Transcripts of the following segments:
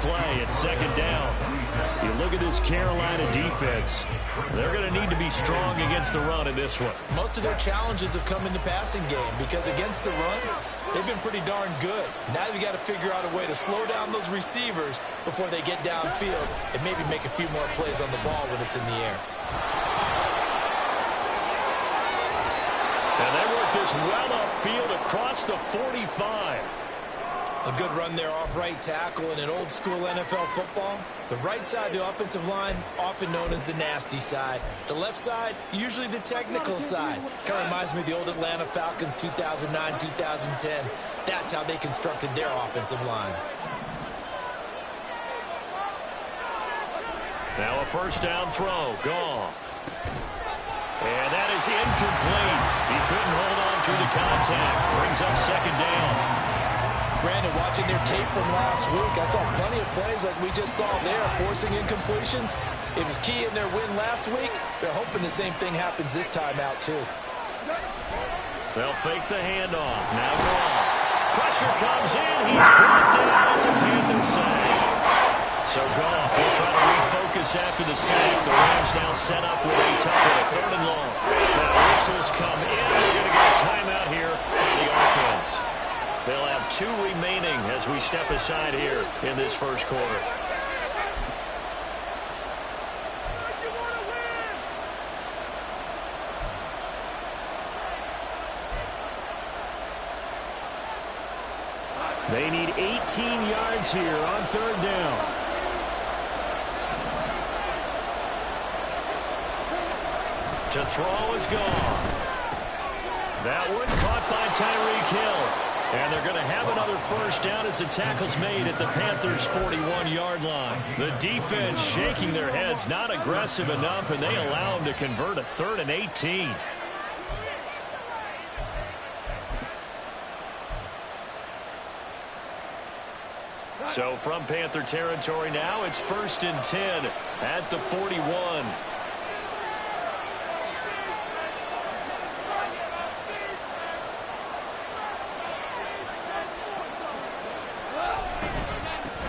play. It's second down. You look at this Carolina defense. They're going to need to be strong against the run in this one. Most of their challenges have come in the passing game because against the run, they've been pretty darn good. Now you've got to figure out a way to slow down those receivers before they get downfield and maybe make a few more plays on the ball when it's in the air. And they work this well upfield across the 45. A good run there off right tackle in an old-school NFL football. The right side of the offensive line, often known as the nasty side. The left side, usually the technical side. Kind of reminds me of the old Atlanta Falcons 2009-2010. That's how they constructed their offensive line. Now a first down throw. Goff. And that is incomplete. He couldn't hold on through the contact. Brings up second down. Brandon, watching their tape from last week, I saw plenty of plays like we just saw there, forcing incompletions. It was key in their win last week. They're hoping the same thing happens this time out, too. They'll fake the handoff. Now Goff. Pressure comes in. He's brought down. It's a Panthers sack. So Goff will try to refocus after the sack. The Rams now set up with a tough one, a third and long. Now whistles come in. We're going to get a timeout here on the offense. They'll have 2 remaining as we step aside here in this first quarter. They need 18 yards here on third down. To throw is gone. That one caught by Tyreek Hill. And they're going to have another first down as the tackle's made at the Panthers' 41-yard line. The defense shaking their heads, not aggressive enough, and they allow them to convert a 3rd and 18. So from Panther territory now, it's 1st and 10 at the 41.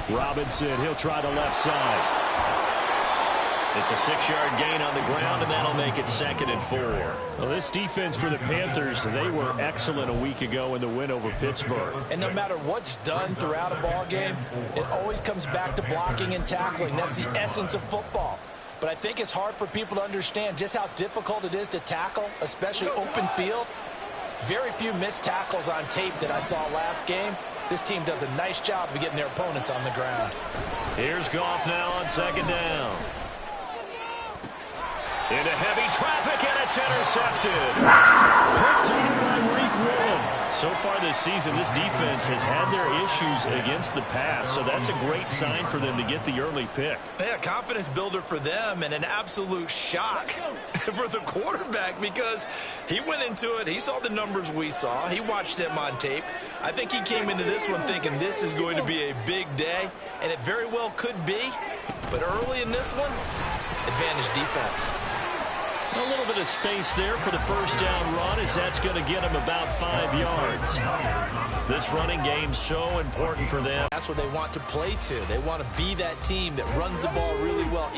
Robinson, he'll try the left side. It's a 6-yard gain on the ground, and that'll make it 2nd and 4. Well, this defense for the Panthers, they were excellent a week ago in the win over Pittsburgh. And no matter what's done throughout a ball game, it always comes back to blocking and tackling. That's the essence of football. But I think it's hard for people to understand just how difficult it is to tackle, especially open field. Very few missed tackles on tape that I saw last game. This team does a nice job of getting their opponents on the ground. Here's Goff now on second down. Into heavy traffic, and it's intercepted. Picked up by Reek Willen. So far this season, this defense has had their issues against the pass, so that's a great sign for them to get the early pick. Yeah, confidence builder for them and an absolute shock for the quarterback because he went into it. He saw the numbers we saw. He watched them on tape. I think he came into this one thinking this is going to be a big day, and it very well could be. But early in this one, advantage defense. A little bit of space there for the first down run as that's going to get him about 5 yards. This running game's so important for them. That's what they want to play to. They want to be that team that runs the ball really well.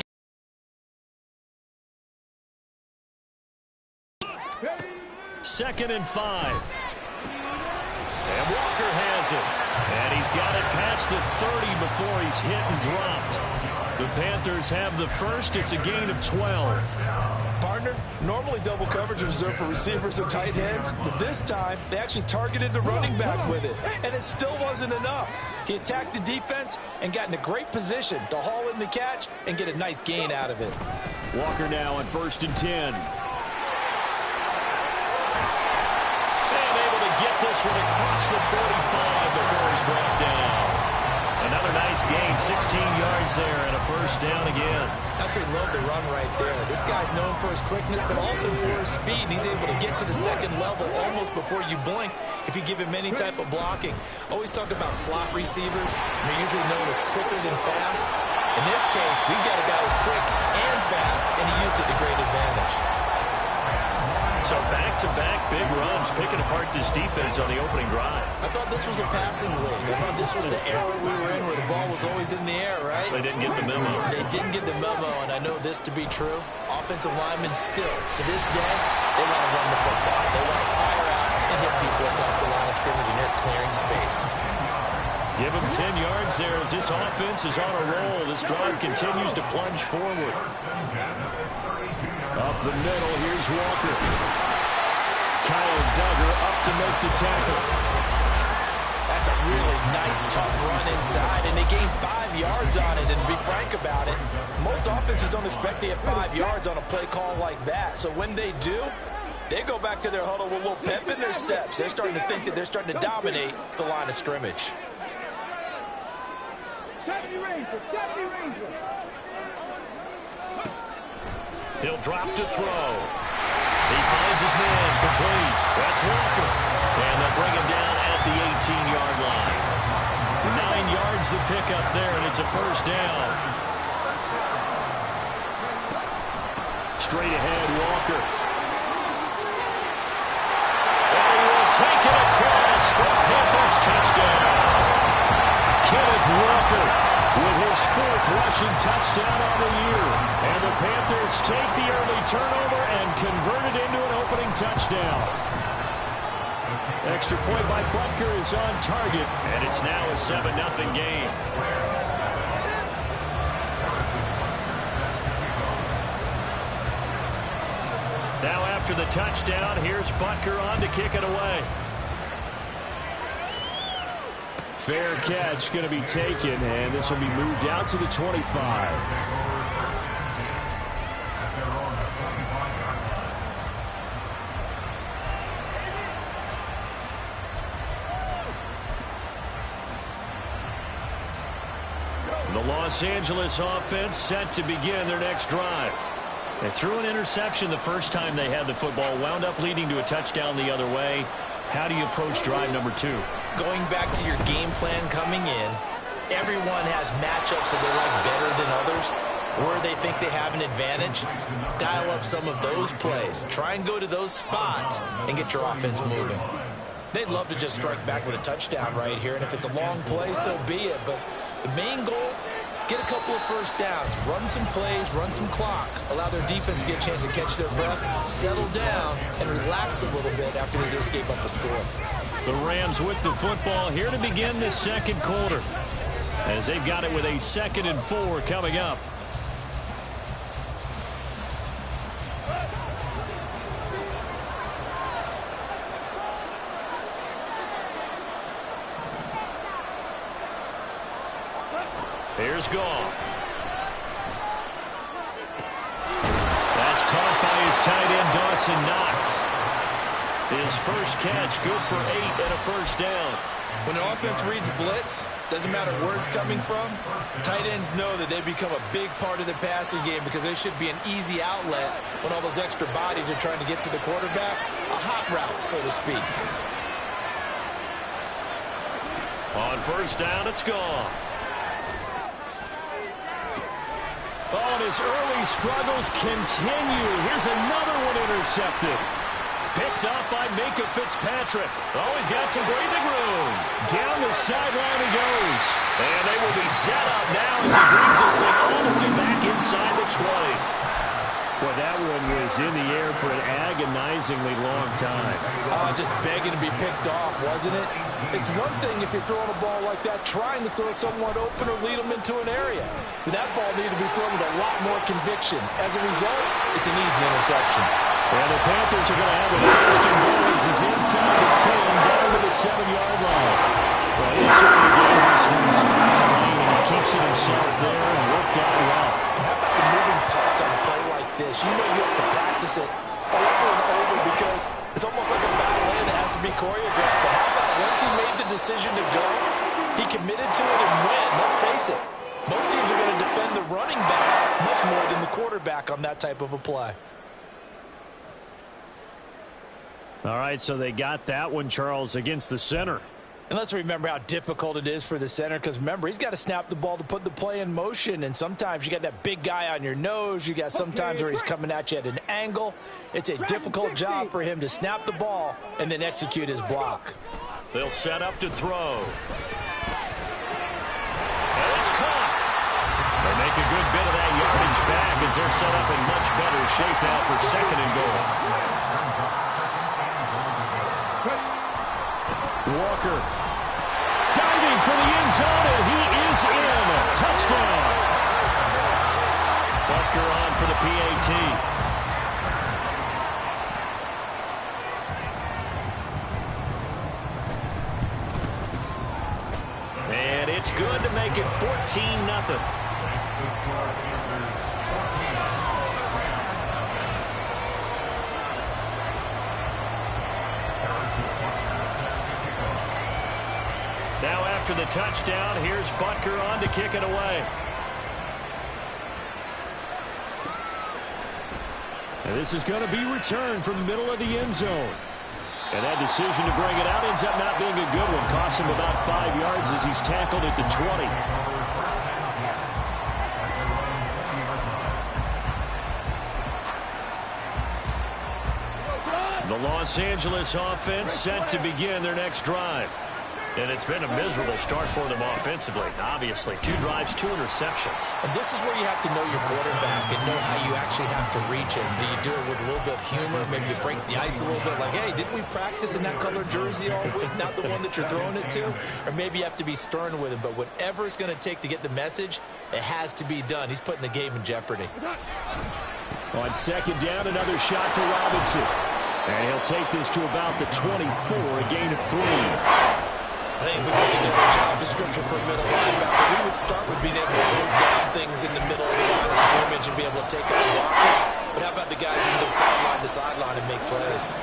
2nd and 5. And Walker has it. And he's got it past the 30 before he's hit and dropped. The Panthers have the first. It's a gain of 12. Partner, normally double coverage is reserved for receivers and tight ends, but this time they actually targeted the running back with it, and it still wasn't enough. He attacked the defense and got in a great position to haul in the catch and get a nice gain out of it. Walker now on 1st and 10. And able to get this one across the 45 before he's brought down. Another nice gain, 16 yards there, and a first down again. Absolutely love the run right there. This guy's known for his quickness, but also for his speed. He's able to get to the second level almost before you blink if you give him any type of blocking. Always talk about slot receivers. They're usually known as quicker than fast. In this case, we've got a guy who's quick and fast, and he used it to great advantage. So back-to-back big runs, picking apart this defense on the opening drive. I thought this was a passing league. I thought this was the era we were in where the ball was always in the air, right? They didn't get the memo. They didn't get the memo, and I know this to be true. Offensive linemen still, to this day, they want to run the football. They want to fire out and hit people across the line of scrimmage, and they're clearing space. Give him 10 yards there as this offense is on a roll. This drive continues to plunge forward. Up the middle, here's Walker. Kyle Duggar up to make the tackle. That's a really nice, tough run inside, and they gained 5 yards on it. And to be frank about it, most offenses don't expect to get 5 yards on a play call like that. So when they do, they go back to their huddle with a little pep in their steps. They're starting to think that they're starting to dominate the line of scrimmage. He'll drop to throw. He finds his man complete. That's Walker. And they'll bring him down at the 18-yard line. 9 yards to pick up there, and it's a first down. Straight ahead, Walker. And he will take it across for a Panthers touchdown. Kenneth Walker with his 4th rushing touchdown on the year. And the Panthers take the early turnover and convert it into an opening touchdown. Extra point by Butker is on target, and it's now a 7-0 game. Now after the touchdown, here's Butker on to kick it away. Fair catch going to be taken, and this will be moved out to the 25. The Los Angeles offense set to begin their next drive. They threw an interception the first time they had the football, wound up leading to a touchdown the other way. How do you approach drive number 2? Going back to your game plan coming in, everyone has matchups that they like better than others, where they think they have an advantage. Dial up some of those plays. Try and go to those spots and get your offense moving. They'd love to just strike back with a touchdown right here, and if it's a long play, so be it. But the main goal, get a couple of first downs, run some plays, run some clock, allow their defense to get a chance to catch their breath, settle down, and relax a little bit after they just gave up a score. The Rams with the football here to begin the second quarter, as they've got it with a 2nd and 4 coming up. Here's Goff. That's caught by his tight end, Dawson Knox. His first catch, good for 8 and a first down. When an offense reads blitz, doesn't matter where it's coming from, tight ends know that they become a big part of the passing game because they should be an easy outlet when all those extra bodies are trying to get to the quarterback. A hot route, so to speak. On first down, it's Goff. Oh, and his early struggles continue. Here's another one intercepted. Picked up by Minka Fitzpatrick. Oh, he's got some breathing room. Down the sideline he goes. And they will be set up now as he brings this thing all the way back inside the 20. Well, that one was in the air for an agonizingly long time. Just begging to be picked off, wasn't it? It's one thing if you're throwing a ball like that, trying to throw someone open or lead them into an area. But that ball needed to be thrown with a lot more conviction. As a result, it's an easy interception. And the Panthers are going to have a first and goal as he's inside the 10, down to the 7-yard line. Well, he's certainly dangerous when he spots a lane, and he keeps it himself there and worked out well. How about the moving parts on a play like this? You know you have to practice it over and over because it's almost like a ballet that has to be choreographed. But how about once he made the decision to go, he committed to it and went. Let's face it, most teams are going to defend the running back much more than the quarterback on that type of a play. All right, so they got that one, Charles, against the center. And let's remember how difficult it is for the center, because remember, he's got to snap the ball to put the play in motion, and sometimes you got that big guy on your nose. You got sometimes where he's coming at you at an angle. It's a difficult job for him to snap the ball and then execute his block. They'll set up to throw. And it's caught. They make a good bit of that yardage back as they're set up in much better shape now for 2nd and goal. Walker diving for the end zone, and he is in. Touchdown. Butker on for the PAT. And it's good to make it 14-0. Now after the touchdown, here's Butker on to kick it away. And this is going to be returned from the middle of the end zone. And that decision to bring it out ends up not being a good one. Costs him about 5 yards as he's tackled at the 20. The Los Angeles offense set to begin their next drive. And it's been a miserable start for them offensively. Obviously, 2 drives, 2 interceptions. And this is where you have to know your quarterback and know how you actually have to reach him. Do you do it with a little bit of humor? Maybe you break the ice a little bit, like, hey, didn't we practice in that color jersey all week, not the one that you're throwing it to? Or maybe you have to be stern with him. But whatever it's going to take to get the message, it has to be done. He's putting the game in jeopardy. On 2nd down, another shot for Robinson. And he'll take this to about the 24, a gain of 3. I think if we look at the job description for a middle linebacker, we would start with being able to hold down things in the middle of the line of scrimmage and be able to take out blockers. But how about the guys who can go sideline to sideline and make plays?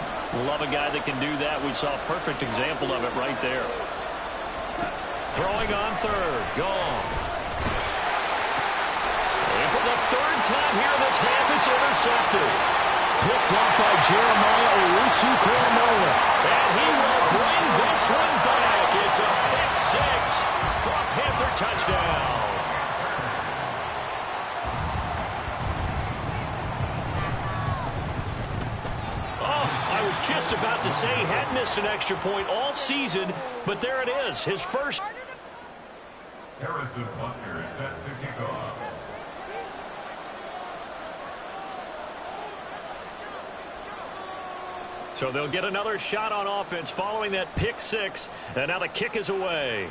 Love a guy that can do that. We saw a perfect example of it right there. Throwing on 3rd. Goff. And for the 3rd time here in this half, it's intercepted. Picked up by Jeremiah Owusu-Koramoah. And he will bring this one back. It's a pick 6 for a Panther touchdown. Oh, I was just about to say he hadn't missed an extra point all season, but there it is, his first. Harrison Butker set to kick off. So they'll get another shot on offense following that pick 6, and now the kick is away.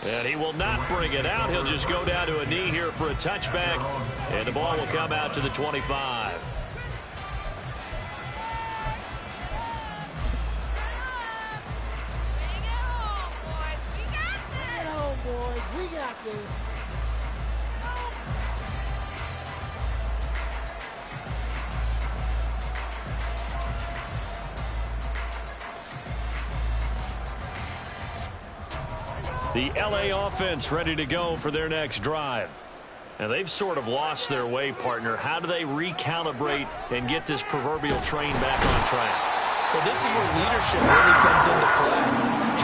And he will not bring it out. He'll just go down to a knee here for a touchback, and the ball will come out to the 25. We got this. The LA offense ready to go for their next drive. And they've sort of lost their way, partner. How do they recalibrate and get this proverbial train back on track? Well, this is where leadership really comes into play.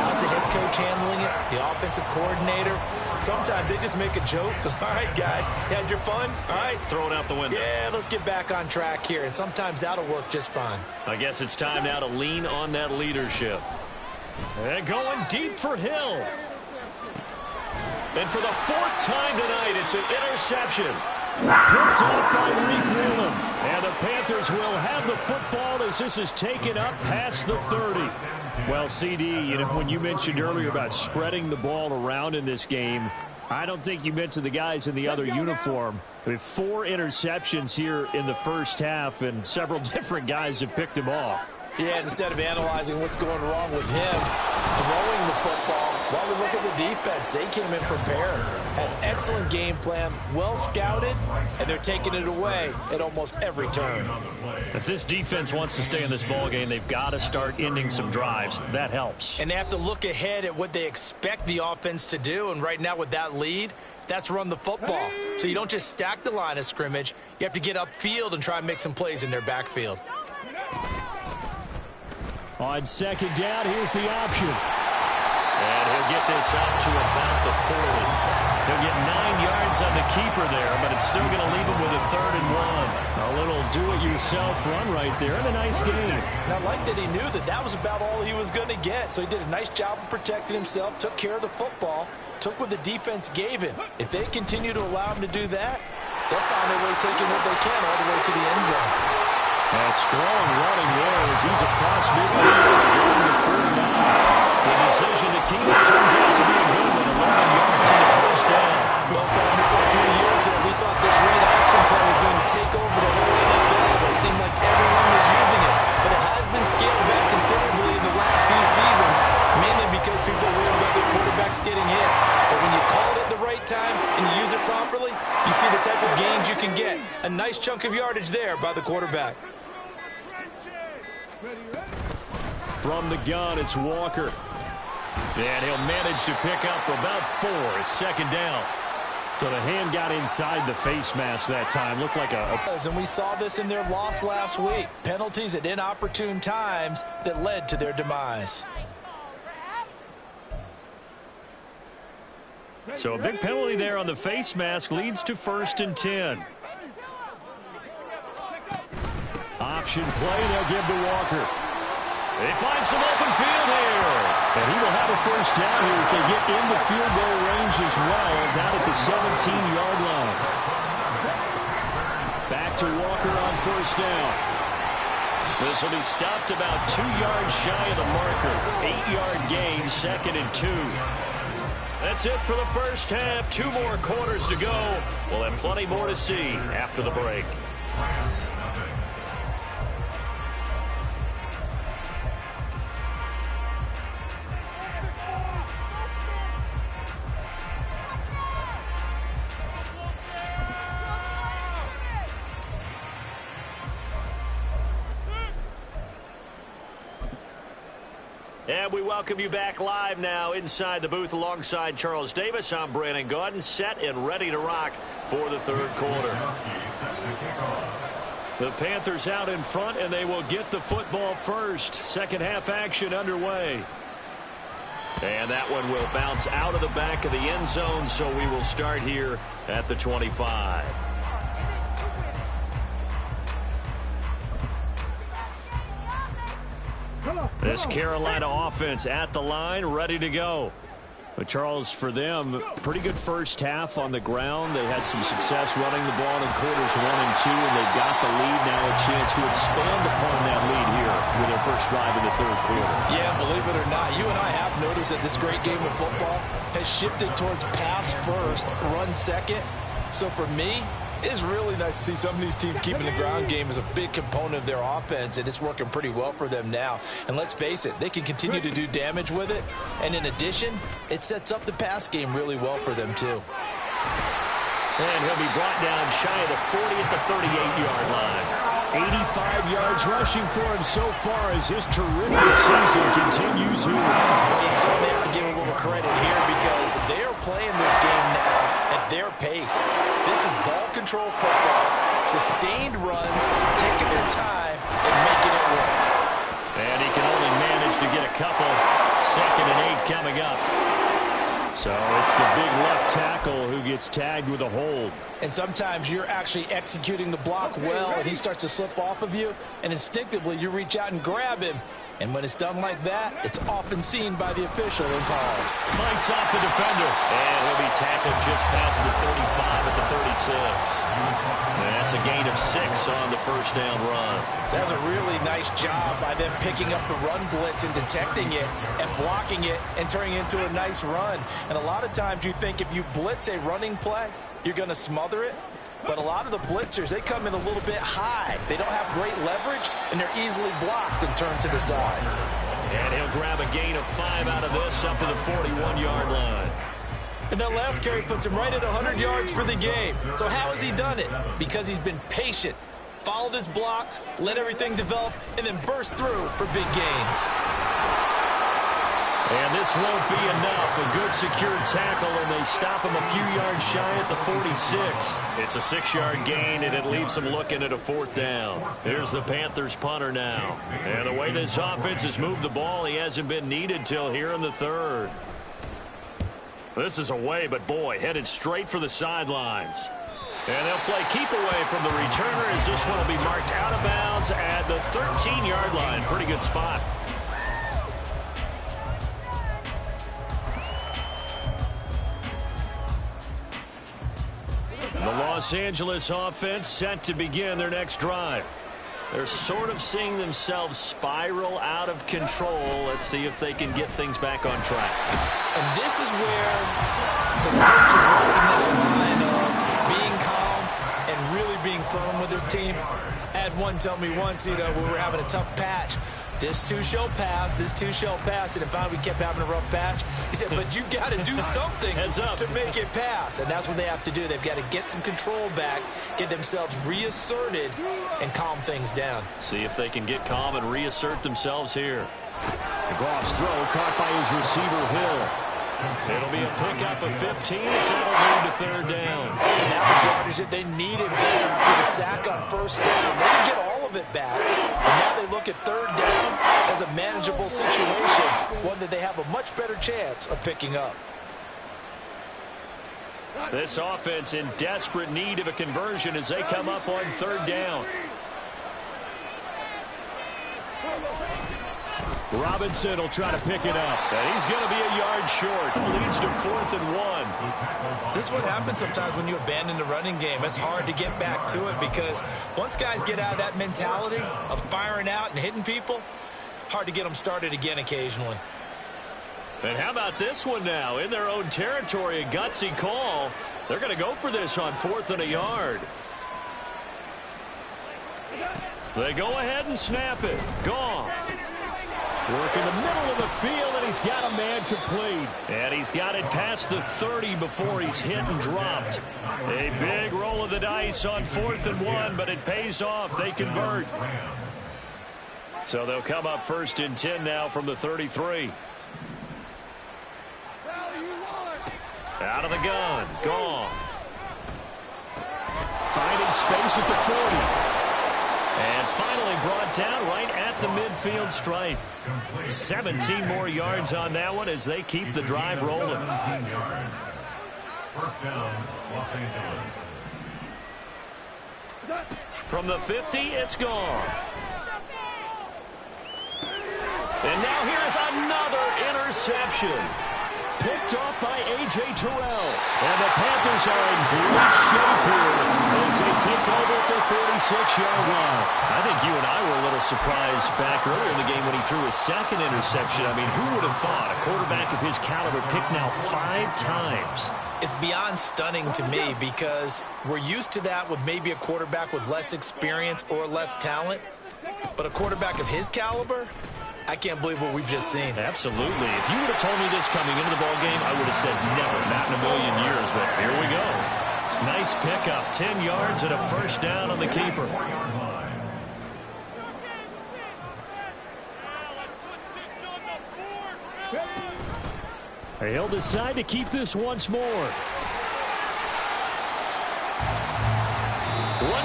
How's the head coach handling it? The offensive coordinator? Sometimes they just make a joke. All right, guys, you had your fun? All right. Throw it out the window. Yeah, let's get back on track here. And sometimes that'll work just fine. I guess it's time now to lean on that leadership. And going deep for Hill. And for the 4th time tonight, it's an interception. Picked up by Reek Wheelam. And the Panthers will have the football as this is taken up past the 30. Well, CD, you know, when you mentioned earlier about spreading the ball around in this game, I don't think you mentioned the guys in the other uniform. We have 4 interceptions here in the first half, and several different guys have picked them off. Yeah, instead of analyzing what's going wrong with him throwing the football, while we look at the defense, they came in prepared. Had an excellent game plan, well scouted, and they're taking it away at almost every turn. If this defense wants to stay in this ballgame, they've got to start ending some drives. That helps. And they have to look ahead at what they expect the offense to do, and right now with that lead, that's run the football. So you don't just stack the line of scrimmage. You have to get upfield and try and make some plays in their backfield. On second down, here's the option. And he'll get this up to about the 40. He'll get 9 yards on the keeper there, but it's still going to leave him with a 3rd and 1. A little do-it-yourself run right there, and a nice game. And I like that he knew that that was about all he was going to get, so he did a nice job of protecting himself, took care of the football, took what the defense gave him. If they continue to allow him to do that, they'll find a way taking what they can all the way to the end zone. A strong running there as he's across midfield, getting the 49. The decision to keep it turns out to be a good one. 11 yards in the first down. Well, Gardner, for a few years there, we thought this read option play was going to take over the whole NFL. It seemed like everyone was using it, but it has been scaled back considerably in the last few seasons, mainly because people are worried about their quarterbacks getting hit. But when you call it at the right time and you use it properly, you see the type of gains you can get. A nice chunk of yardage there by the quarterback. From the gun, it's Walker. And he'll manage to pick up about 4. It's second down. So the hand got inside the face mask that time. Looked like And we saw this in their loss last week. Penalties at inopportune times that led to their demise. So a big penalty there on the face mask leads to 1st and 10. option play. They'll give to Walker. They find some open field here. And he will have a first down here as they get into field goal range as well, down at the 17-yard line. Back to Walker on first down. This will be stopped about 2 yards shy of the marker. 8-yard gain, 2nd and 2. That's it for the first half. 2 more quarters to go. We'll have plenty more to see after the break. And we welcome you back live now inside the booth alongside Charles Davis. I'm Brandon Gaudin, set and ready to rock for the third quarter. The Panthers out in front, and they will get the football first. Second half action underway. And that one will bounce out of the back of the end zone, so we will start here at the 25. This Carolina offense at the line, ready to go. But Charles, for them, pretty good first half on the ground. They had some success running the ball in quarters 1 and 2, and they got the lead. Now a chance to expand upon that lead here with their first drive in the third quarter. Yeah, believe it or not, you and I have noticed that this great game of football has shifted towards pass first, run second. So for me, it's really nice to see some of these teams keeping the ground game as a big component of their offense, and it's working pretty well for them now. And let's face it, they can continue to do damage with it. And in addition, it sets up the pass game really well for them, too. And he'll be brought down shy of the 40 at the 38-yard line. 85 yards rushing for him so far as his terrific season continues here. Well, you certainly have to give a little credit here because they are playing this game now at their pace. This is ball control football, sustained runs, taking their time and making it work. And he can only manage to get a couple. 2nd and 8 coming up. So it's the big left tackle who gets tagged with a hold. And sometimes you're actually executing the block well, and he starts to slip off of you, and instinctively you reach out and grab him. And when it's done like that, it's often seen by the official and called. Fights off the defender. And he'll be tackled just past the 35 at the 36. And that's a gain of 6 on the first down run. That's a really nice job by them picking up the run blitz and detecting it and blocking it and turning it into a nice run. And a lot of times you think if you blitz a running play, you're going to smother it. But a lot of the blitzers, they come in a little bit high. They don't have great leverage, and they're easily blocked and turned to the side. And he'll grab a gain of 5 out of this up to the 41-yard line. And that last carry puts him right at 100 yards for the game. So how has he done it? Because he's been patient, followed his blocks, let everything develop, and then burst through for big gains. And this won't be enough. A good secured tackle, and they stop him a few yards shy at the 46. It's a 6-yard gain, and it leaves them looking at a 4th down. Here's the Panthers punter now. And the way this offense has moved the ball, he hasn't been needed till here in the 3rd. This is away, but boy, headed straight for the sidelines. And they'll play keep away from the returner as this one will be marked out of bounds at the 13-yard line. Pretty good spot. The Los Angeles offense set to begin their next drive. They're sort of seeing themselves spiral out of control. Let's see if they can get things back on track. And this is where the coach is walking that line of being calm and really being firm with his team. I had one tell me once, we were having a tough patch. This too shall pass, this too shall pass. And finally we kept having a rough patch. He said, but you got to do something to make it pass. And that's what they have to do. They've got to get some control back, get themselves reasserted, and calm things down. See if they can get calm and reassert themselves here. Goff's throw caught by his receiver, Hill. It'll be a pickup of 15, so it'll move to 3rd down. And that was yardage that they needed there for the sack on 1st down. They didn't get all of it back. And now they look at 3rd down as a manageable situation, one that they have a much better chance of picking up. This offense in desperate need of a conversion as they come up on 3rd down. Robinson will try to pick it up. And he's going to be a yard short. Leads to 4th and 1. This is what happens sometimes when you abandon the running game. It's hard to get back to it because once guys get out of that mentality of firing out and hitting people, hard to get them started again occasionally. And how about this one now? In their own territory, a gutsy call. They're going to go for this on 4th and a yard. They go ahead and snap it. Goff. Work in the middle of the field, and he's got a man complete. And he's got it past the 30 before he's hit and dropped. A big roll of the dice on 4th and 1, but it pays off. They convert. So they'll come up 1st and 10 now from the 33. Out of the gun. Goff. Finding space at the 40. And finally brought down right at the midfield stripe. 17 more yards on that one as they keep the drive rolling. 1st down, Los Angeles. From the 50, it's Goff. And now here's another interception. Picked off by A.J. Terrell. And the Panthers are in great shape here as they take over at their 46-yard line. I think you and I were a little surprised back earlier in the game when he threw his 2nd interception. I mean, who would have thought a quarterback of his caliber picked now 5 times? It's beyond stunning to me because we're used to that with maybe a quarterback with less experience or less talent. But a quarterback of his caliber, I can't believe what we've just seen. Absolutely. If you would have told me this coming into the ballgame, I would have said never, not in a million years, but here we go. Nice pickup, 10 yards and a 1st down on the keeper. He'll decide to keep this once more. 1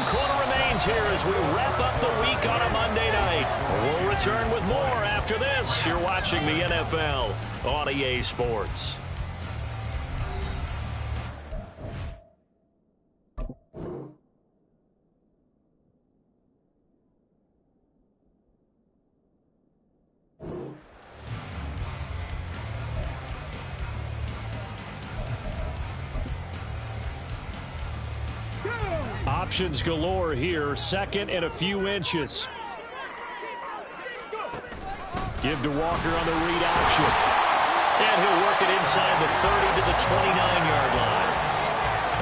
quarter remains here as we wrap up the week on a Monday night. We'll return with more after this. You're watching the NFL on EA Sports. Options galore here. 2nd and a few inches. Give to Walker on the read option. And he'll work it inside the 30 to the 29-yard line.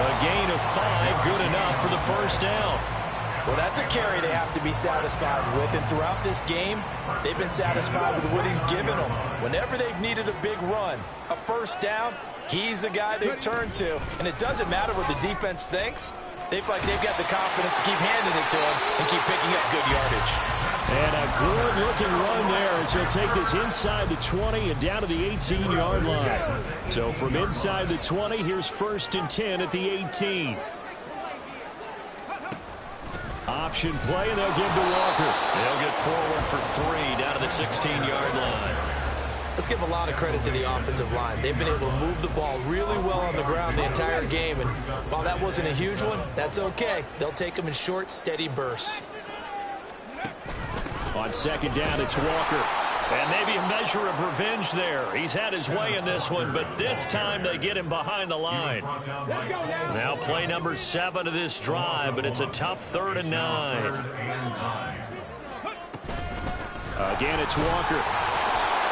A gain of 5, good enough for the 1st down. Well, that's a carry they have to be satisfied with. And throughout this game, they've been satisfied with what he's given them. Whenever they've needed a big run, a 1st down, he's the guy they've turned to. And it doesn't matter what the defense thinks. They feel like they've got the confidence to keep handing it to him and keep picking up good yardage. And a good-looking run there as he'll take this inside the 20 and down to the 18-yard line. So from inside the 20, here's 1st and 10 at the 18. Option play, and they'll give to Walker. They'll get forward for 3 down to the 16-yard line. Let's give a lot of credit to the offensive line. They've been able to move the ball really well on the ground the entire game. And while that wasn't a huge one, that's okay. They'll take them in short, steady bursts. On 2nd down, it's Walker. And maybe a measure of revenge there. He's had his way in this one, but this time they get him behind the line. Now play number 7 of this drive, but it's a tough 3rd and 9. Again, it's Walker.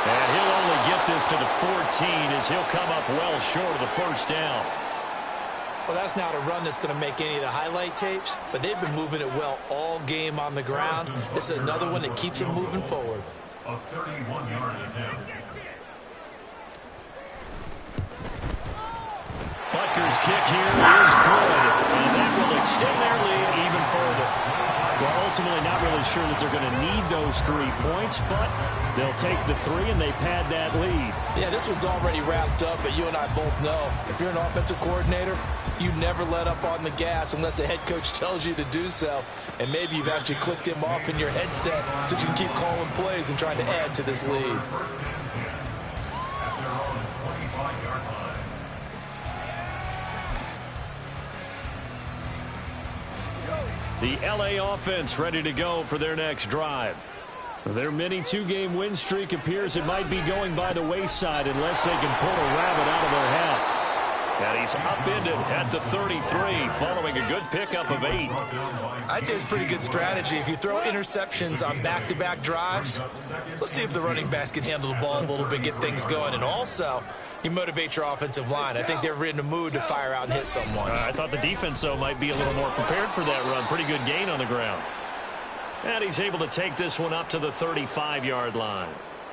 And he'll only get this to the 14 as he'll come up well short of the 1st down. Well, that's not a run that's going to make any of the highlight tapes, but they've been moving it well all game on the ground. This is another one that keeps them moving forward. A 31-yard attempt. Butker's kick here is good, and that will extend their lead even further. Well, ultimately not really sure that they're going to need those 3 points, but they'll take the 3 and they pad that lead. Yeah, this one's already wrapped up, but you and I both know if you're an offensive coordinator, you never let up on the gas unless the head coach tells you to do so. And maybe you've actually clicked him off in your headset so you can keep calling plays and trying to add to this lead. The LA offense ready to go for their next drive. Their mini 2-game win streak appears it might be going by the wayside unless they can pull a rabbit out of their hat. And he's upended at the 33 following a good pickup of 8. I'd say it's a pretty good strategy. If you throw interceptions on back-to-back drives, let's see if the running backs can handle the ball a little bit, get things going. And also, you motivate your offensive line. I think they're in the mood to fire out and hit someone. I thought the defense, though, might be a little more prepared for that run. Pretty good gain on the ground. And he's able to take this one up to the 35-yard line.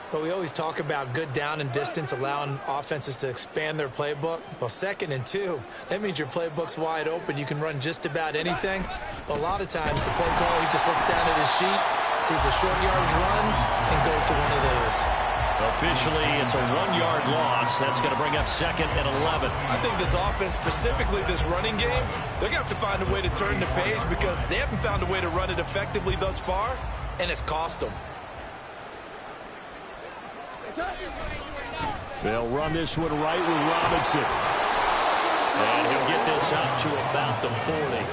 But we always talk about good down and distance, allowing offenses to expand their playbook. Well, 2nd and 2, that means your playbook's wide open. You can run just about anything. But a lot of times, the play caller, he just looks down at his sheet, sees the short yardage runs, and goes to one of those. Officially, it's a 1-yard loss. That's going to bring up 2nd and 11. I think this offense, specifically this running game, they're going to have to find a way to turn the page because they haven't found a way to run it effectively thus far, and it's cost them. They'll run this one right with Robinson. And he'll get this up to about the 40.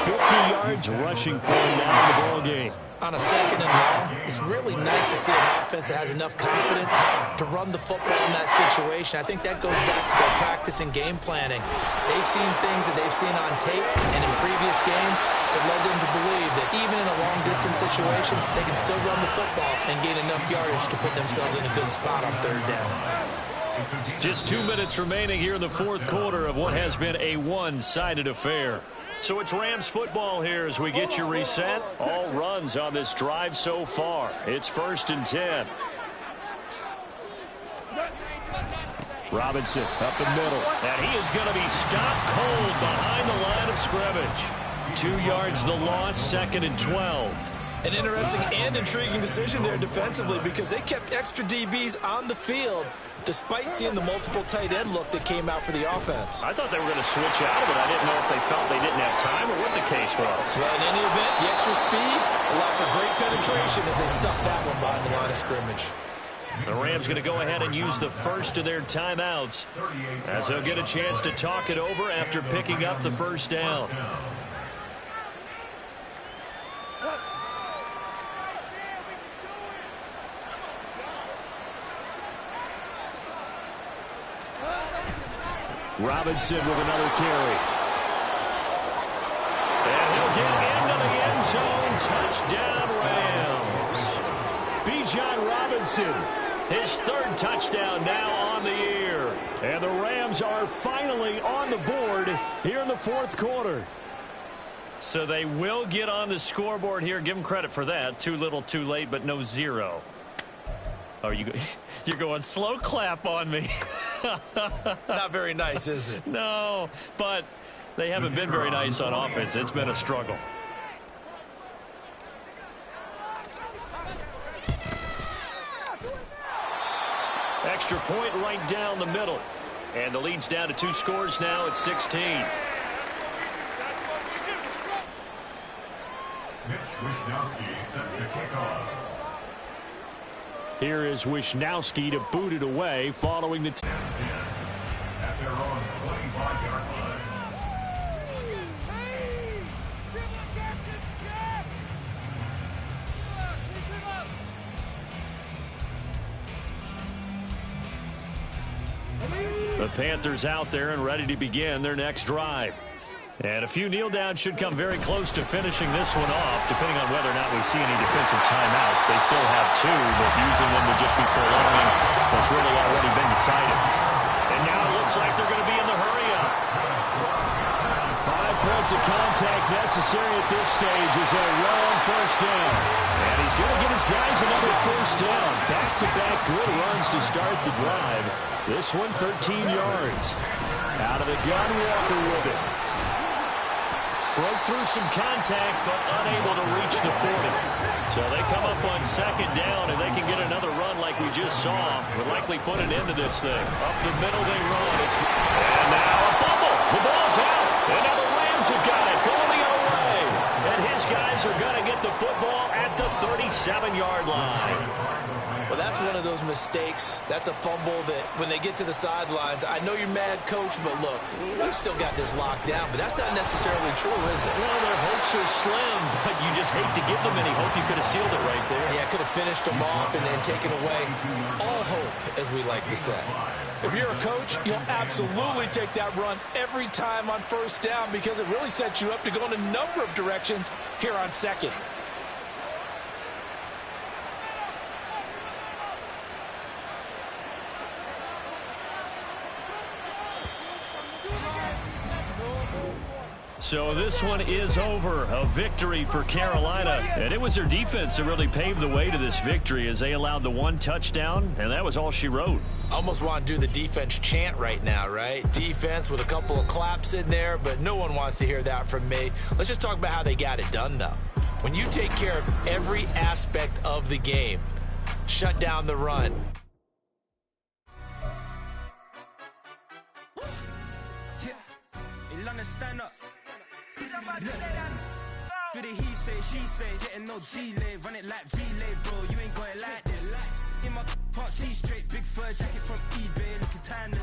50 yards rushing for him now in the ball game. On a 2nd and long, it's really nice to see an offense that has enough confidence to run the football in that situation. I think that goes back to their practice and game planning. They've seen things that they've seen on tape and in previous games that led them to believe that even in a long-distance situation, they can still run the football and gain enough yardage to put themselves in a good spot on 3rd down. Just 2 minutes remaining here in the 4th quarter of what has been a one-sided affair. So it's Rams football here as we get you reset. All runs on this drive so far. It's 1st and 10. Robinson up the middle. And he is going to be stopped cold behind the line of scrimmage. 2 yards the loss, 2nd and 12. An interesting and intriguing decision there defensively because they kept extra DBs on the field despite seeing the multiple tight end look that came out for the offense. I thought they were going to switch out of it. I didn't know if they felt they didn't have time or what the case was. Well, in any event, the extra speed allowed for great penetration as they stuffed that one behind the line of scrimmage. The Rams going to go ahead and use the first of their timeouts as they'll get a chance to talk it over after picking up the 1st down. Robinson with another carry. And he'll get into the end zone. Touchdown, Rams. Bijan Robinson. His 3rd touchdown now on the year. And the Rams are finally on the board here in the 4th quarter. So they will get on the scoreboard here. Give them credit for that. Too little, too late, but no 0. Oh, you're going slow clap on me. Not very nice, is it? No, but They haven't been very nice on offense. It's been a struggle. Extra point right down the middle. And the lead's down to 2 scores now at 16. Set to kick off. Here is Wisnowski to boot it away following the At their own 25-yard line. The Panthers out there and ready to begin their next drive. And a few kneel downs should come very close to finishing this one off, depending on whether or not we see any defensive timeouts. They still have 2, but using them would just be prolonging what's really already been decided. And now it looks like they're going to be in the hurry-up. 5 points of contact necessary at this stage as they run first down. And he's going to get his guys another first down. Back-to-back good runs to start the drive. This one 13 yards. Out of the gun, Walker with it. Broke through some contact, but unable to reach the 40. So they come up on second down, and they can get another run like we just saw. Would likely put an end to this thing. Up the middle they run. And now a fumble. The ball's out. And now the Rams have got it. Going the other way. And his guys are going to get the football at the 37-yard line. Well, that's one of those mistakes. That's a fumble that when they get to the sidelines, I know you're mad, Coach, but look, we still got this locked down. But that's not necessarily true, is it? Well, their hopes are slim, but you just hate to give them any hope. You could have sealed it right there. Yeah, could have finished them off and taken away all hope, as we like to say. If you're a coach, you'll absolutely take that run every time on first down because it really sets you up to go in a number of directions here on second. So this one is over. A victory for Carolina. And it was their defense that really paved the way to this victory as they allowed the 1 touchdown, and that was all she wrote. Almost want to do the defense chant right now, right? Defense with a couple of claps in there, but no one wants to hear that from me. Let's just talk about how they got it done, though. When you take care of every aspect of the game, shut down the run. Stand up. Do the he say, she say, getting no delay, run it like relay, bro. You ain't got it like this. In my can't see straight, big fur jacket from eBay, looking tan.